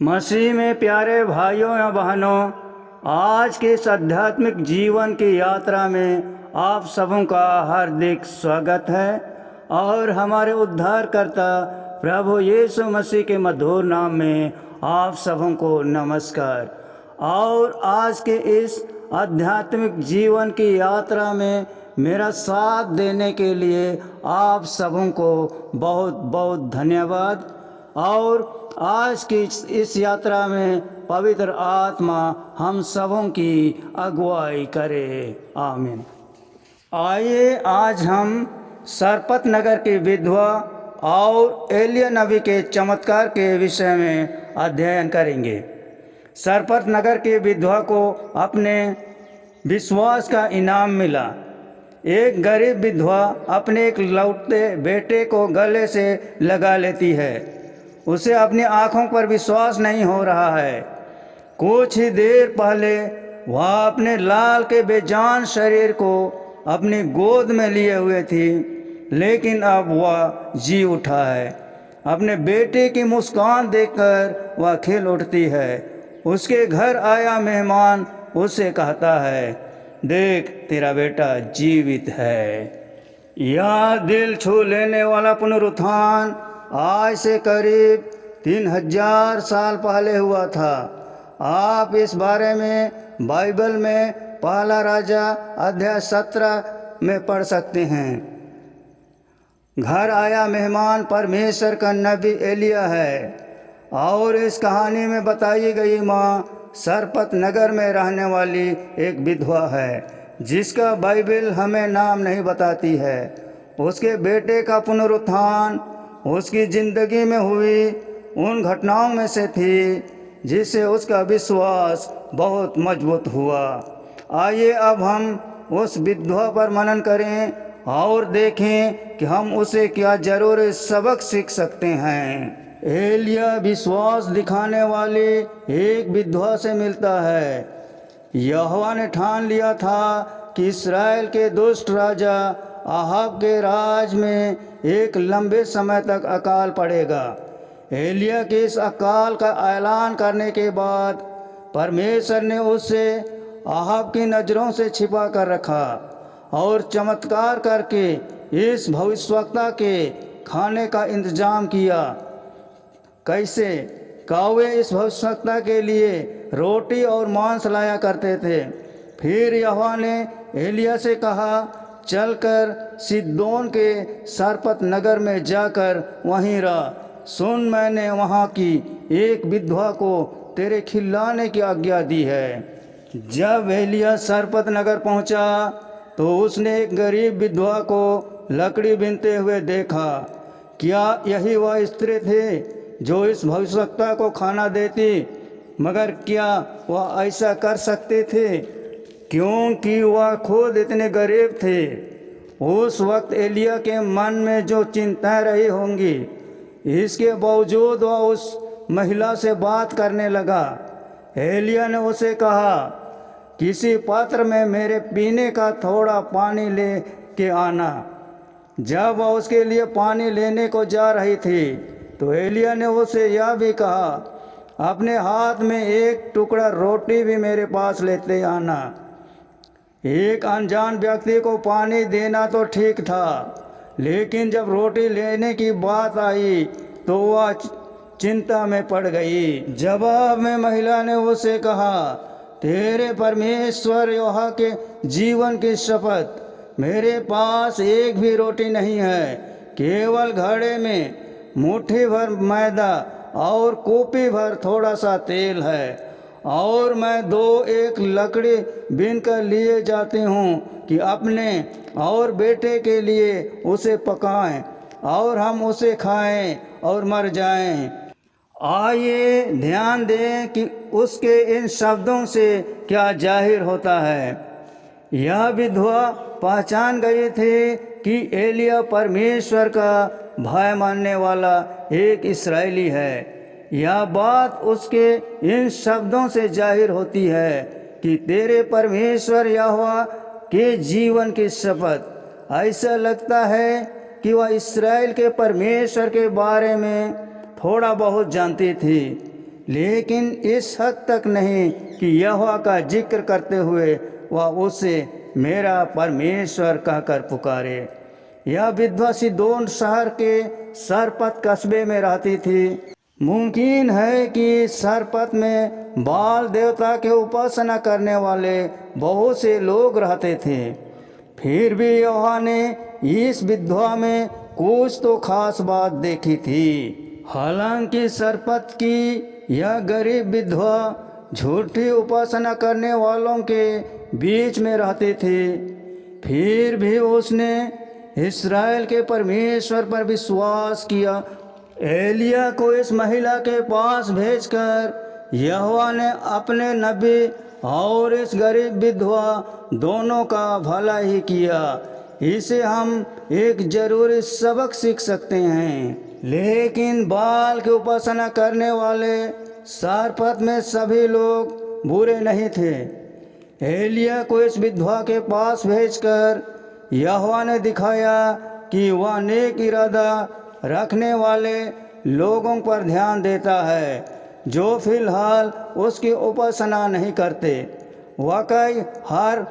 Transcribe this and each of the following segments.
मसीह में प्यारे भाइयों या बहनों, आज के इस आध्यात्मिक जीवन की यात्रा में आप सबों का हार्दिक स्वागत है और हमारे उद्धारकर्ता प्रभु यीशु मसीह के मधुर नाम में आप सबों को नमस्कार। और आज के इस आध्यात्मिक जीवन की यात्रा में मेरा साथ देने के लिए आप सबों को बहुत बहुत धन्यवाद। और आज की इस यात्रा में पवित्र आत्मा हम सबों की अगुवाई करे। आमीन। आइए आज हम सरपत नगर की विधवा और एलिया नबी के चमत्कार के विषय में अध्ययन करेंगे। सरपत नगर की विधवा को अपने विश्वास का इनाम मिला। एक गरीब विधवा अपने एक लौटते बेटे को गले से लगा लेती है। उसे अपनी आँखों पर विश्वास नहीं हो रहा है। कुछ ही देर पहले वह अपने लाल के बेजान शरीर को अपनी गोद में लिए हुए थी, लेकिन अब वह जी उठा है। अपने बेटे की मुस्कान देखकर वह खिल उठती है। उसके घर आया मेहमान उससे कहता है, देख तेरा बेटा जीवित है। यह दिल छू लेने वाला पुनरुत्थान आज से करीब 3000 साल पहले हुआ था। आप इस बारे में बाइबल में पहला राजा अध्याय 17 में पढ़ सकते हैं। घर आया मेहमान परमेश्वर का नबी एलिया है और इस कहानी में बताई गई माँ सरपत नगर में रहने वाली एक विधवा है जिसका बाइबल हमें नाम नहीं बताती है। उसके बेटे का पुनरुत्थान उसकी ज़िंदगी में हुई उन घटनाओं में से थी जिससे उसका विश्वास बहुत मजबूत हुआ। आइए अब हम उस विधवा पर मनन करें और देखें कि हम उसे क्या ज़रूरी सबक सीख सकते हैं। एलिया विश्वास दिखाने वाली एक विधवा से मिलता है। यहोवा ने ठान लिया था कि इस्राएल के दुष्ट राजा आहाब के राज में एक लंबे समय तक अकाल पड़ेगा। एलिया के इस अकाल का ऐलान करने के बाद परमेश्वर ने उसे आहाब की नज़रों से छिपा कर रखा और चमत्कार करके इस भविष्यवक्ता के खाने का इंतजाम किया। कैसे? कौवे इस भविष्यवक्ता के लिए रोटी और मांस लाया करते थे। फिर यहोवा ने एलिया से कहा, चलकर सिदोन के सरपत नगर में जाकर वहीं रह। सुन, मैंने वहाँ की एक विधवा को तेरे खिलाने की आज्ञा दी है। जब एलिया सरपत नगर पहुँचा तो उसने एक गरीब विधवा को लकड़ी बीनते हुए देखा। क्या यही वह स्त्री थी जो इस भविष्यवक्ता को खाना देती? मगर क्या वह ऐसा कर सकते थे क्योंकि वह खुद इतने गरीब थे। उस वक्त एलिया के मन में जो चिंताएं रही होंगी, इसके बावजूद वह उस महिला से बात करने लगा। एलिया ने उसे कहा, किसी पात्र में मेरे पीने का थोड़ा पानी ले के आना। जब वह उसके लिए पानी लेने को जा रही थी तो एलिया ने उसे यह भी कहा, अपने हाथ में एक टुकड़ा रोटी भी मेरे पास लेते आना। एक अनजान व्यक्ति को पानी देना तो ठीक था, लेकिन जब रोटी लेने की बात आई तो वह चिंता में पड़ गई। जवाब में महिला ने उसे कहा, तेरे परमेश्वर यहोवा के जीवन की शपथ, मेरे पास एक भी रोटी नहीं है, केवल घड़े में मुट्ठी भर मैदा और कूपी भर थोड़ा सा तेल है, और मैं एक लकड़ी बीन कर लिए जाती हूँ कि अपने और बेटे के लिए उसे पकाएं और हम उसे खाएं और मर जाएं। आइए ध्यान दें कि उसके इन शब्दों से क्या जाहिर होता है। यह विधवा पहचान गई थी कि एलिया परमेश्वर का भय मानने वाला एक इस्राएली है। यह बात उसके इन शब्दों से जाहिर होती है कि तेरे परमेश्वर यहोवा के जीवन की शपथ। ऐसा लगता है कि वह इस्राएल के परमेश्वर के बारे में थोड़ा बहुत जानती थी। लेकिन इस हद तक नहीं कि यहोवा का जिक्र करते हुए वह उसे मेरा परमेश्वर कहकर पुकारे। यह विधवा सीदोन शहर के सरपत कस्बे में रहती थी। मुमकिन है कि सरपत में बाल देवता के उपासना करने वाले बहुत से लोग रहते थे। फिर भी यहोवा ने इस विधवा में कुछ तो खास बात देखी थी। हालांकि सरपत की यह गरीब विधवा झूठी उपासना करने वालों के बीच में रहती थी, फिर भी उसने इस्राएल के परमेश्वर पर विश्वास किया। एलिया को इस महिला के पास भेजकर यहोवा ने अपने नबी और इस गरीब विधवा दोनों का भला ही किया। इसे हम एक जरूरी सबक सीख सकते हैं। लेकिन बाल की उपासना करने वाले सारपत में सभी लोग बुरे नहीं थे। एलिया को इस विधवा के पास भेजकर यहोवा ने दिखाया कि वह नेक इरादा रखने वाले लोगों पर ध्यान देता है जो फिलहाल उसकी उपासना नहीं करते। वाकई हर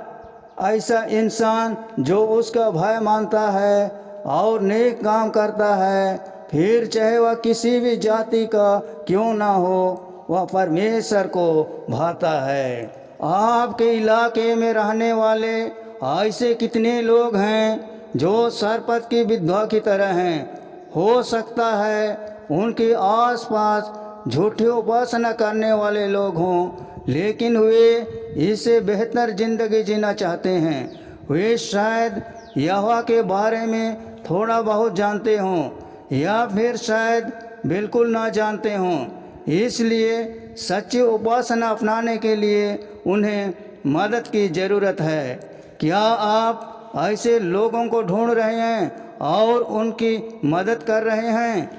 ऐसा इंसान जो उसका भय मानता है और नेक काम करता है, फिर चाहे वह किसी भी जाति का क्यों ना हो, वह परमेश्वर को भाता है। आपके इलाके में रहने वाले ऐसे कितने लोग हैं जो सरपत की विधवा की तरह हैं। हो सकता है उनके आसपास झूठी उपासना करने वाले लोग हों, लेकिन वे इससे बेहतर जिंदगी जीना चाहते हैं। वे शायद यहोवा के बारे में थोड़ा बहुत जानते हों या फिर शायद बिल्कुल ना जानते हों। इसलिए सच्ची उपासना अपनाने के लिए उन्हें मदद की ज़रूरत है। क्या आप ऐसे लोगों को ढूंढ रहे हैं और उनकी मदद कर रहे हैं?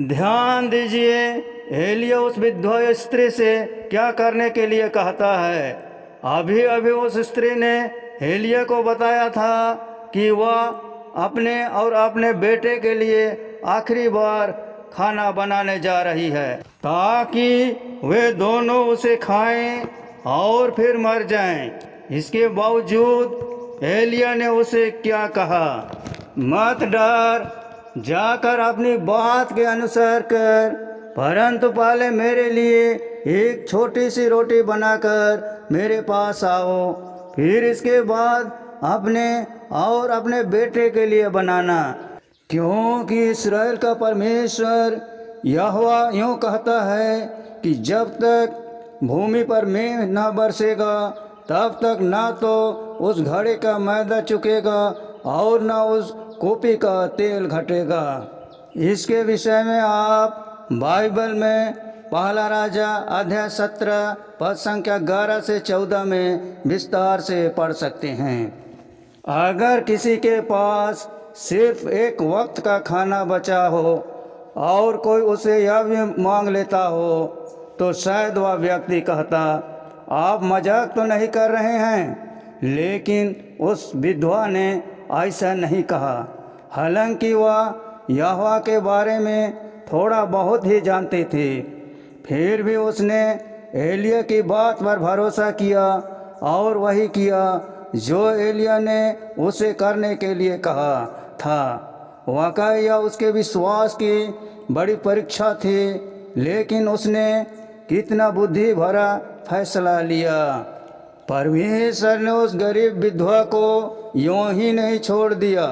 ध्यान दीजिए, एलिया उस विधवा स्त्री से क्या करने के लिए कहता है। अभी अभी उस स्त्री ने एलिया को बताया था कि वह अपने और अपने बेटे के लिए आखिरी बार खाना बनाने जा रही है ताकि वे दोनों उसे खाएं और फिर मर जाएं। इसके बावजूद एलिया ने उसे क्या कहा? मत डर, जाकर अपनी बात के अनुसार कर, परंतु पहले मेरे लिए एक छोटी सी रोटी बनाकर मेरे पास आओ, फिर इसके बाद अपने और अपने बेटे के लिए बनाना। क्योंकि इस्राएल का परमेश्वर यहोवा यूँ कहता है कि जब तक भूमि पर मेंह न बरसेगा तब तक ना तो उस घड़े का मैदा चुकेगा और न उस कूपी का तेल घटेगा। इसके विषय में आप बाइबल में पहला राजा अध्याय 17 पद संख्या 11 से 14 में विस्तार से पढ़ सकते हैं। अगर किसी के पास सिर्फ एक वक्त का खाना बचा हो और कोई उसे यह भी मांग लेता हो तो शायद वह व्यक्ति कहता, आप मजाक तो नहीं कर रहे हैं। लेकिन उस विधवा ने ऐसा नहीं कहा। हालांकि वह यहोवा के बारे में थोड़ा बहुत ही जानती थी, फिर भी उसने एलिया की बात पर भरोसा किया और वही किया जो एलिया ने उसे करने के लिए कहा था। वाकई यह उसके विश्वास की बड़ी परीक्षा थी, लेकिन उसने कितना बुद्धि भरा फैसला लिया। परमेश्वर ने उस गरीब विधवा को यूं ही नहीं छोड़ दिया,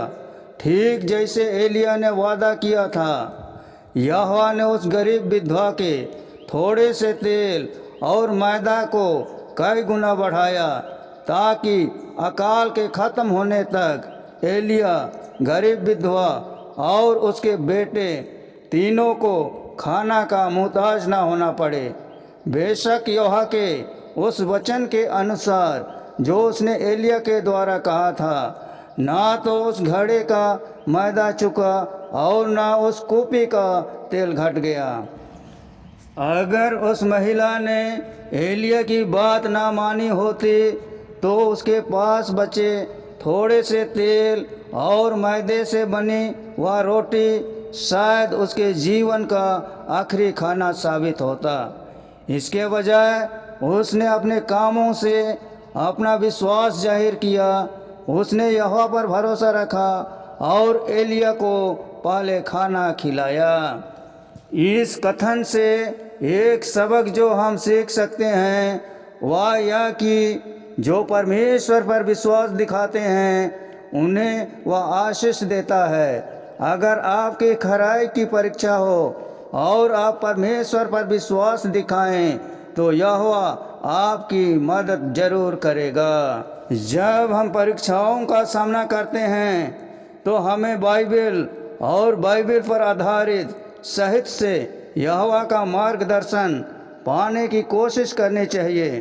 ठीक जैसे एलिया ने वादा किया था। यहोवा ने उस गरीब विधवा के थोड़े से तेल और मैदा को कई गुना बढ़ाया ताकि अकाल के ख़त्म होने तक एलिया, गरीब विधवा और उसके बेटे तीनों को खाना का मुहताज ना होना पड़े। बेशक यहोवा के उस वचन के अनुसार जो उसने एलिया के द्वारा कहा था, ना तो उस घड़े का मैदा चुका और ना उस कूपी का तेल घट गया। अगर उस महिला ने एलिया की बात ना मानी होती तो उसके पास बचे थोड़े से तेल और मैदे से बनी वह रोटी शायद उसके जीवन का आखिरी खाना साबित होता। इसके बजाय उसने अपने कामों से अपना विश्वास जाहिर किया। उसने यहोवा पर भरोसा रखा और एलिया को पहले खाना खिलाया। इस कथन से एक सबक जो हम सीख सकते हैं वह यह कि जो परमेश्वर पर विश्वास दिखाते हैं उन्हें वह आशीष देता है। अगर आपकी खराई की परीक्षा हो और आप परमेश्वर पर विश्वास दिखाएं तो यहोवा आपकी मदद जरूर करेगा। जब हम परीक्षाओं का सामना करते हैं तो हमें बाइबल और बाइबल पर आधारित साहित्य से यहोवा का मार्गदर्शन पाने की कोशिश करनी चाहिए।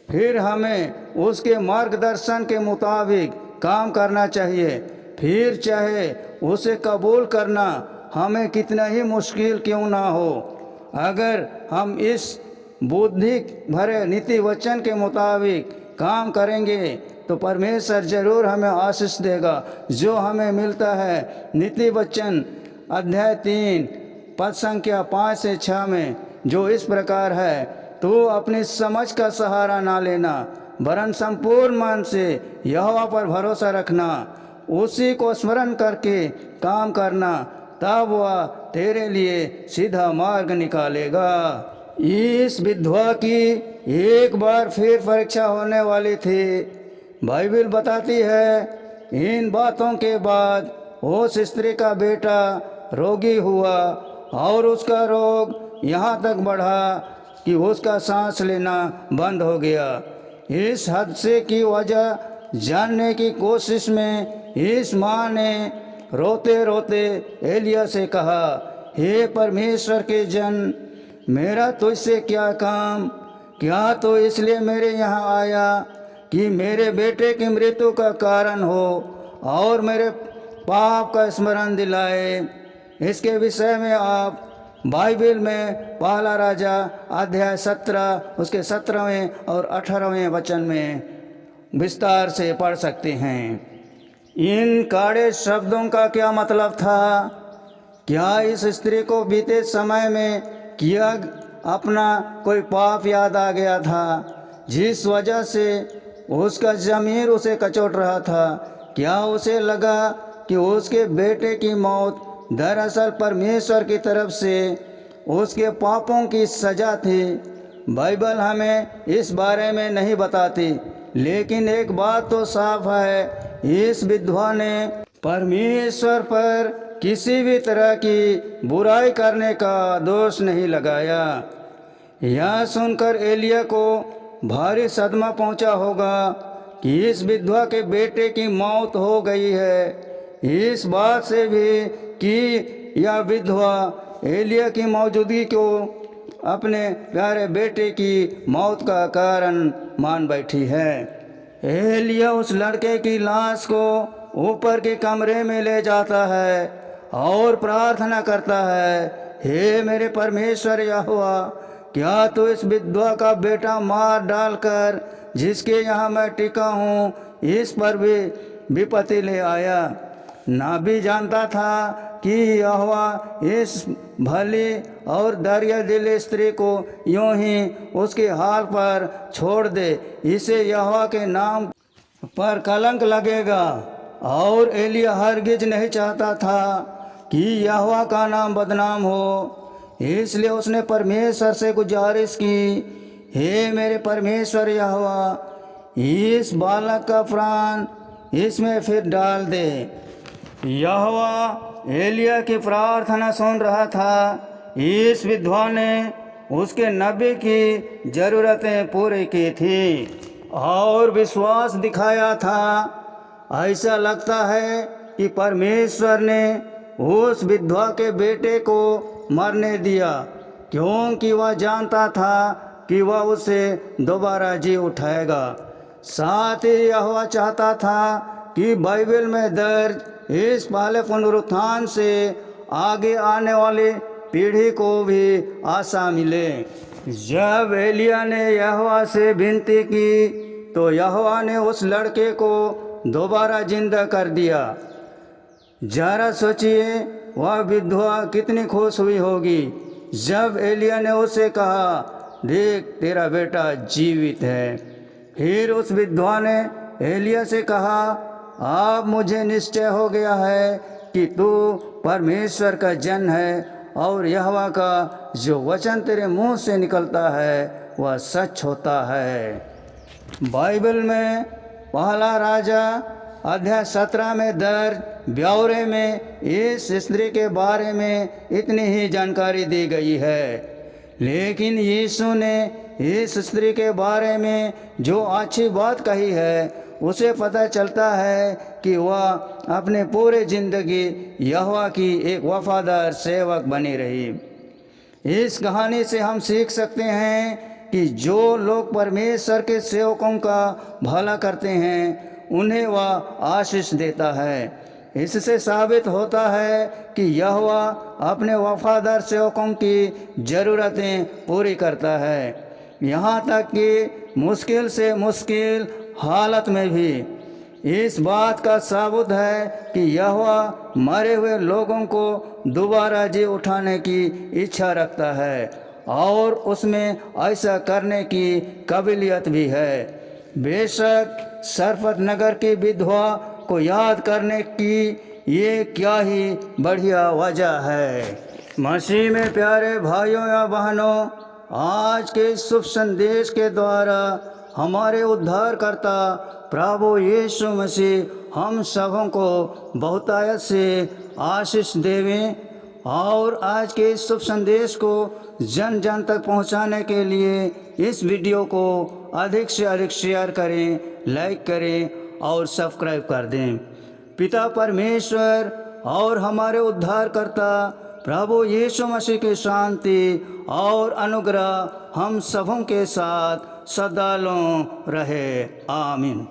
फिर हमें उसके मार्गदर्शन के मुताबिक काम करना चाहिए, फिर चाहे उसे कबूल करना हमें कितना ही मुश्किल क्यों ना हो। अगर हम इस बुद्धि भरे नीति वचन के मुताबिक काम करेंगे तो परमेश्वर जरूर हमें आशीष देगा। जो हमें मिलता है नीति वचन अध्याय 3 पद संख्या 5 से 6 में, जो इस प्रकार है, तो अपनी समझ का सहारा ना लेना वरन संपूर्ण मन से यहोवा पर भरोसा रखना, उसी को स्मरण करके काम करना, तब वह तेरे लिए सीधा मार्ग निकालेगा। इस विधवा की एक बार फिर परीक्षा होने वाली थी। बाइबल बताती है इन बातों के बाद उस स्त्री का बेटा रोगी हुआ और उसका रोग यहाँ तक बढ़ा कि उसका सांस लेना बंद हो गया। इस हादसे की वजह जानने की कोशिश में इस माँ ने रोते रोते एलिया से कहा, हे परमेश्वर के जन, मेरा तुझसे क्या काम? क्या तो इसलिए मेरे यहाँ आया कि मेरे बेटे की मृत्यु का कारण हो और मेरे पाप का स्मरण दिलाए? इसके विषय में आप बाइबल में पहला राजा अध्याय 17 उसके 17वें और 18वें वचन में विस्तार से पढ़ सकते हैं। इन काड़े शब्दों का क्या मतलब था? क्या इस स्त्री को बीते समय में किया अपना कोई पाप याद आ गया था जिस वजह से उसका ज़मीर उसे कचोट रहा था? क्या उसे लगा कि उसके बेटे की मौत दरअसल परमेश्वर की तरफ से उसके पापों की सज़ा थी? बाइबल हमें इस बारे में नहीं बताती, लेकिन एक बात तो साफ है, इस विधवा ने परमेश्वर पर किसी भी तरह की बुराई करने का दोष नहीं लगाया। यह सुनकर एलिया को भारी सदमा पहुंचा होगा कि इस विधवा के बेटे की मौत हो गई है। इस बात से भी कि यह विधवा एलिया की मौजूदगी को अपने प्यारे बेटे की मौत का कारण मान बैठी है। एलिया उस लड़के की लाश को ऊपर के कमरे में ले जाता है और प्रार्थना करता है, हे मेरे परमेश्वर यहोवा, क्या तू इस विधवा का बेटा मार डालकर जिसके यहाँ मैं टिका हूँ इस पर भी विपत्ति ले आया? ना भी जानता था कि यहोवा इस भली और दरिया दिल स्त्री को यूं ही उसके हाल पर छोड़ दे। इसे यहोवा के नाम पर कलंक लगेगा। और एलिया हरगिज नहीं चाहता था कि यहोवा का नाम बदनाम हो, इसलिए उसने परमेश्वर से गुजारिश की, हे मेरे परमेश्वर यहोवा, इस बालक का प्राण इसमें फिर डाल दे। यहोवा एलिया की प्रार्थना सुन रहा था। इस विधवा ने उसके नबी की ज़रूरतें पूरी की थी और विश्वास दिखाया था। ऐसा लगता है कि परमेश्वर ने उस विधवा के बेटे को मरने दिया, क्योंकि वह जानता था कि वह उसे दोबारा जी उठाएगा। साथ ही यहोवा चाहता था कि बाइबल में दर्ज इस पहले पुनरुत्थान से आगे आने वाली पीढ़ी को भी आशा मिले। जब एलिया ने यहोवा से विनती की तो यहोवा ने उस लड़के को दोबारा जिंदा कर दिया। जरा सोचिए वह विधवा कितनी खुश हुई होगी जब एलिया ने उससे कहा, देख तेरा बेटा जीवित है। फिर उस विधवा ने एलिय्याह से कहा, अब मुझे निश्चय हो गया है कि तू परमेश्वर का जन है और यहोवा का जो वचन तेरे मुंह से निकलता है वह सच होता है। बाइबल में पहला राजा अध्याय 17 में दर्ज ब्यौरे में इस स्त्री के बारे में इतनी ही जानकारी दी गई है, लेकिन यीशु ने इस स्त्री के बारे में जो अच्छी बात कही है उसे पता चलता है कि वह अपने पूरे ज़िंदगी यहोवा की एक वफादार सेवक बनी रही। इस कहानी से हम सीख सकते हैं कि जो लोग परमेश्वर के सेवकों का भला करते हैं उन्हें वह आशीष देता है। इससे साबित होता है कि यहोवा अपने वफादार सेवकों की ज़रूरतें पूरी करता है, यहाँ तक कि मुश्किल से मुश्किल हालत में भी। इस बात का सबूत है कि यहोवा मरे हुए लोगों को दोबारा जी उठाने की इच्छा रखता है और उसमें ऐसा करने की काबिलियत भी है। बेशक सरफत नगर की विधवा को याद करने की ये क्या ही बढ़िया वजह है। मसीह में प्यारे भाइयों या बहनों, आज के शुभ संदेश के द्वारा हमारे उद्धारकर्ता प्रभु यीशु मसीह हम सबों को बहुतायत से आशीष देवें। और आज के इस शुभ संदेश को जन जन तक पहुंचाने के लिए इस वीडियो को अधिक से अधिक शेयर करें, लाइक करें और सब्सक्राइब कर दें। पिता परमेश्वर और हमारे उद्धारकर्ता प्रभु यीशु मसीह की शांति और अनुग्रह हम सबों के साथ सदा रहे। आमीन।